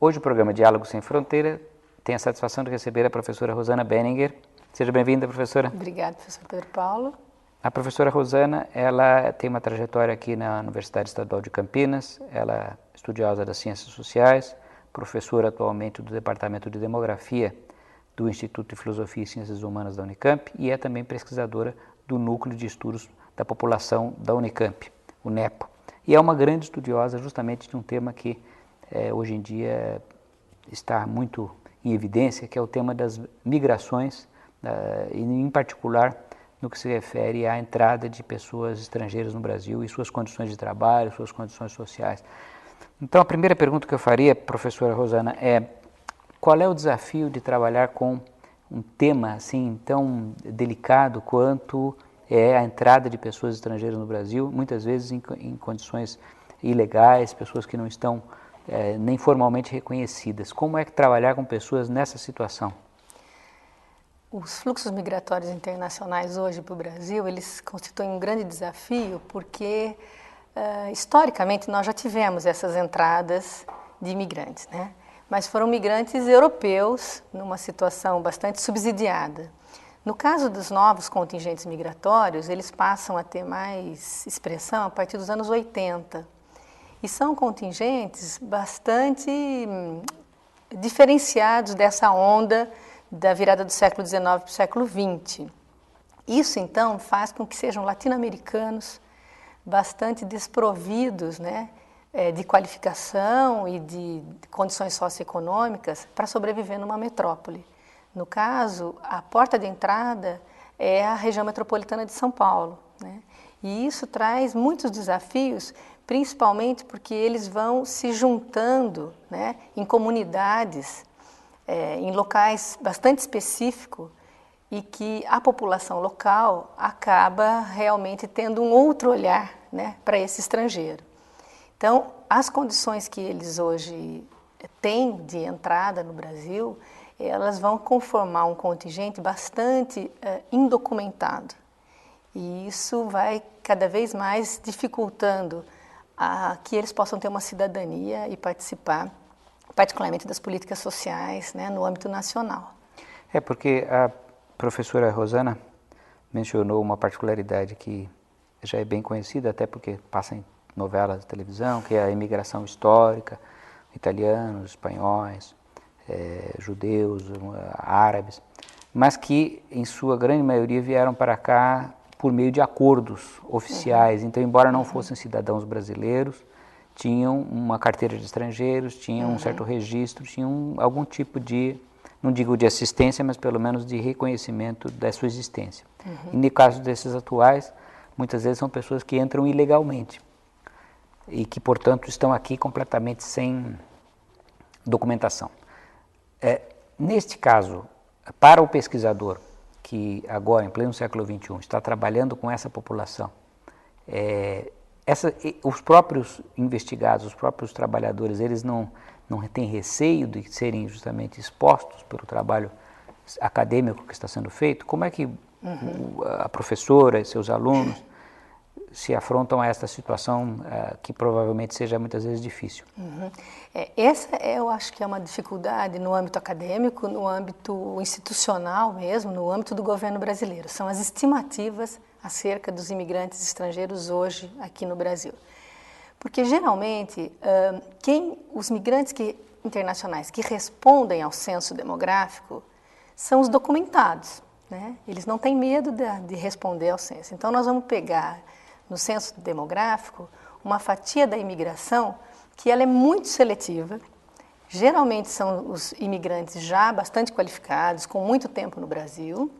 Hoje o programa Diálogo Sem Fronteira tem a satisfação de receber a professora Rosana Benninger. Seja bem-vinda, professora. Obrigada, professor Pedro Paulo. A professora Rosana, ela tem uma trajetória aqui na Universidade Estadual de Campinas, ela é estudiosa das Ciências Sociais, professora atualmente do Departamento de Demografia do Instituto de Filosofia e Ciências Humanas da Unicamp e é também pesquisadora do Núcleo de Estudos da População da Unicamp, o NEPO. E é uma grande estudiosa justamente de um tema que hoje em dia está muito em evidência, que é o tema das migrações, e em particular no que se refere à entrada de pessoas estrangeiras no Brasil e suas condições de trabalho, suas condições sociais. Então, a primeira pergunta que eu faria, professora Rosana, é qual é o desafio de trabalhar com um tema assim tão delicado quanto é a entrada de pessoas estrangeiras no Brasil, muitas vezes em condições ilegais, pessoas que não estão nem formalmente reconhecidas. Como é que trabalhar com pessoas nessa situação? Os fluxos migratórios internacionais hoje para o Brasil, eles constituem um grande desafio porque, historicamente, nós já tivemos essas entradas de imigrantes, né? Mas foram migrantes europeus numa situação bastante subsidiada. No caso dos novos contingentes migratórios, eles passam a ter mais expressão a partir dos anos 80. E são contingentes bastante diferenciados dessa onda da virada do século XIX para o século XX. Isso, então, faz com que sejam latino-americanos bastante desprovidos, né, de qualificação e de condições socioeconômicas para sobreviver numa metrópole. No caso, a porta de entrada é a região metropolitana de São Paulo, né? E isso traz muitos desafios, principalmente porque eles vão se juntando, né, em comunidades, em locais bastante específicos e que a população local acaba realmente tendo um outro olhar, né, para esse estrangeiro. Então, as condições que eles hoje têm de entrada no Brasil, elas vão conformar um contingente bastante indocumentado. E isso vai cada vez mais dificultando que eles possam ter uma cidadania e participar, particularmente das políticas sociais, né, no âmbito nacional. Porque a professora Rosana mencionou uma particularidade que já é bem conhecida, até porque passa em novelas de televisão, que é a imigração histórica, italianos, espanhóis, judeus, árabes, mas que em sua grande maioria vieram para cá por meio de acordos oficiais. Então, embora não fossem cidadãos brasileiros, tinham uma carteira de estrangeiros, tinham um certo registro, tinham algum tipo de, não digo de assistência, mas pelo menos de reconhecimento da sua existência. E no caso desses atuais, muitas vezes são pessoas que entram ilegalmente e que, portanto, estão aqui completamente sem documentação. Neste caso, para o pesquisador que agora, em pleno século XXI, está trabalhando com essa população, os próprios investigados, os próprios trabalhadores, eles não têm receio de serem justamente expostos pelo trabalho acadêmico que está sendo feito? Como é que a professora e seus alunos se afrontam a esta situação que provavelmente seja muitas vezes difícil? Essa eu acho que é uma dificuldade no âmbito acadêmico, no âmbito institucional mesmo, no âmbito do governo brasileiro. São as estimativas acerca dos imigrantes estrangeiros hoje aqui no Brasil. Porque geralmente os migrantes internacionais que respondem ao censo demográfico são os documentados, né? Eles não têm medo de responder ao censo. Então nós vamos pegar no censo demográfico uma fatia da imigração que ela é muito seletiva. Geralmente são os imigrantes já bastante qualificados, com muito tempo no Brasil,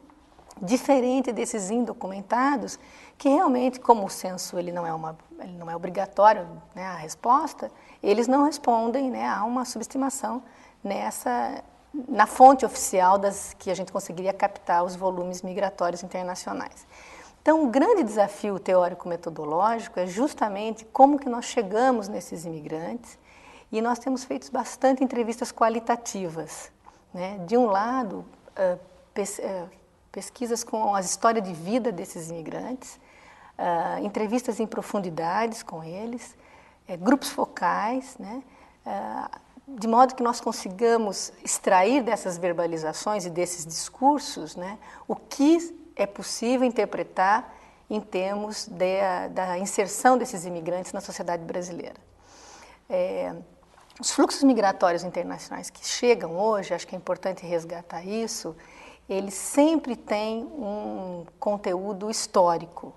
diferente desses indocumentados, que realmente, como o censo ele não é obrigatório, né, a resposta, eles não respondem, né, a uma subestimação na fonte oficial que a gente conseguiria captar os volumes migratórios internacionais. Então, o grande desafio teórico-metodológico é justamente como que nós chegamos nesses imigrantes, e nós temos feito bastante entrevistas qualitativas, né? De um lado, pesquisas com a história de vida desses imigrantes, entrevistas em profundidades com eles, grupos focais, né? de modo que nós consigamos extrair dessas verbalizações e desses discursos, né, o que é possível interpretar em termos da inserção desses imigrantes na sociedade brasileira. Os fluxos migratórios internacionais que chegam hoje, acho que é importante resgatar isso, eles sempre têm um conteúdo histórico,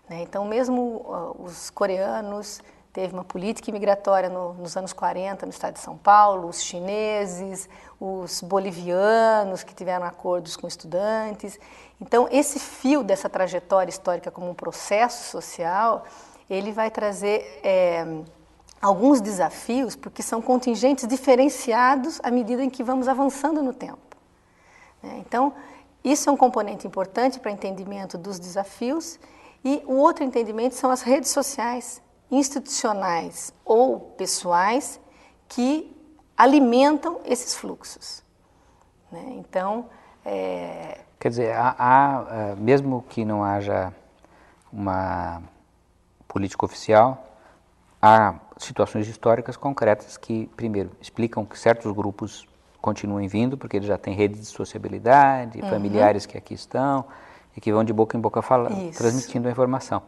né? Então, mesmo os coreanos teve uma política imigratória nos anos 40 no estado de São Paulo, os chineses, os bolivianos que tiveram acordos com estudantes. Então, esse fio dessa trajetória histórica como um processo social, ele vai trazer alguns desafios, porque são contingentes diferenciados à medida em que vamos avançando no tempo. Então, isso é um componente importante para o entendimento dos desafios, e o outro entendimento são as redes sociais, institucionais ou pessoais, que alimentam esses fluxos. Então, quer dizer, mesmo que não haja uma política oficial, há situações históricas concretas que, primeiro, explicam que certos grupos continuem vindo, porque eles já têm redes de sociabilidade, familiares que aqui estão, e que vão de boca em boca transmitindo a informação.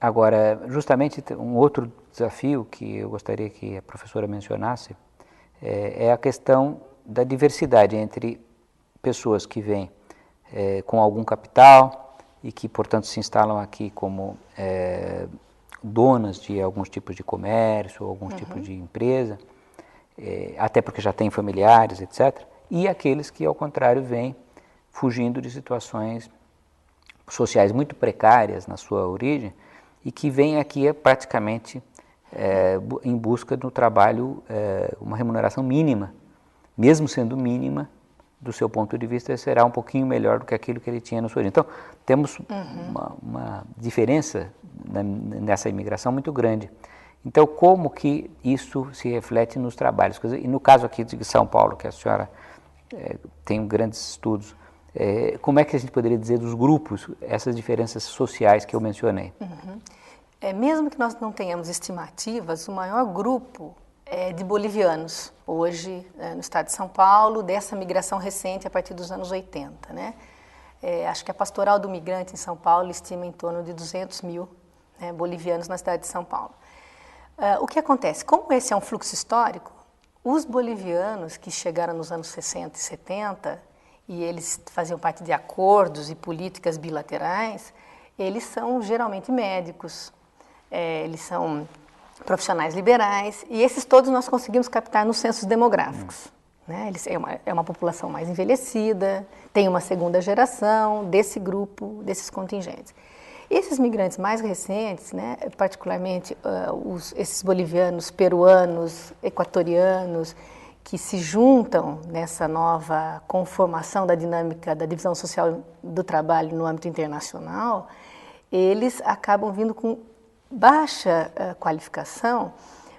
Agora, justamente um outro desafio que eu gostaria que a professora mencionasse é a questão da diversidade entre pessoas que vêm com algum capital e que, portanto, se instalam aqui como donas de alguns tipos de comércio, alguns tipos de empresa, até porque já têm familiares, etc. E aqueles que, ao contrário, vêm fugindo de situações sociais muito precárias na sua origem e que vêm aqui praticamente em busca do trabalho, uma remuneração mínima, mesmo sendo mínima, do seu ponto de vista, será um pouquinho melhor do que aquilo que ele tinha na sua origem. Então, temos uma diferença nessa imigração muito grande. Então, como que isso se reflete nos trabalhos? E no caso aqui de São Paulo, que a senhora tem grandes estudos, como é que a gente poderia dizer dos grupos, essas diferenças sociais que eu mencionei? Mesmo que nós não tenhamos estimativas, o maior grupo é de bolivianos, hoje no estado de São Paulo, dessa migração recente a partir dos anos 80. Né? Acho que a Pastoral do Migrante em São Paulo estima em torno de 200 mil bolivianos na cidade de São Paulo. O que acontece? Como esse é um fluxo histórico, os bolivianos que chegaram nos anos 60 e 70, e eles faziam parte de acordos e políticas bilaterais, eles são geralmente médicos, eles são profissionais liberais, e esses todos nós conseguimos captar nos censos demográficos. Né? É uma população mais envelhecida, tem uma segunda geração desse grupo, desses contingentes. Esses migrantes mais recentes, né, particularmente esses bolivianos, peruanos, equatorianos, que se juntam nessa nova conformação da dinâmica da divisão social do trabalho no âmbito internacional, eles acabam vindo com baixa qualificação,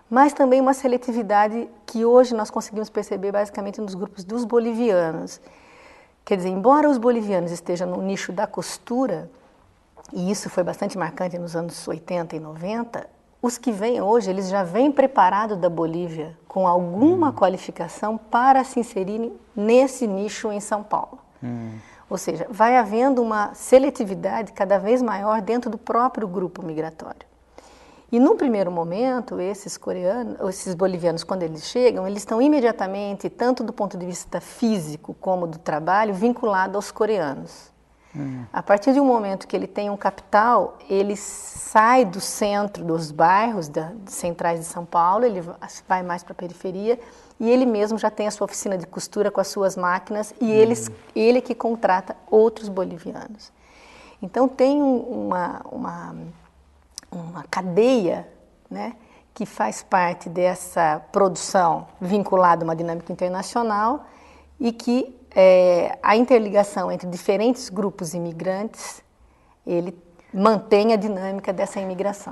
mas também uma seletividade que hoje nós conseguimos perceber basicamente nos grupos dos bolivianos. Quer dizer, embora os bolivianos estejam no nicho da costura, e isso foi bastante marcante nos anos 80 e 90, os que vêm hoje, eles já vêm preparados da Bolívia com alguma qualificação para se inserirem nesse nicho em São Paulo. Ou seja, vai havendo uma seletividade cada vez maior dentro do próprio grupo migratório. E num primeiro momento, esses bolivianos, quando eles chegam, eles estão imediatamente, tanto do ponto de vista físico como do trabalho, vinculados aos coreanos. A partir de um momento que ele tem um capital, ele sai do centro dos bairros centrais de São Paulo, ele vai mais para a periferia, e ele mesmo já tem a sua oficina de costura com as suas máquinas, e ele que contrata outros bolivianos. Então tem uma cadeia, né, que faz parte dessa produção vinculada a uma dinâmica internacional e que a interligação entre diferentes grupos imigrantes, ele mantém a dinâmica dessa imigração.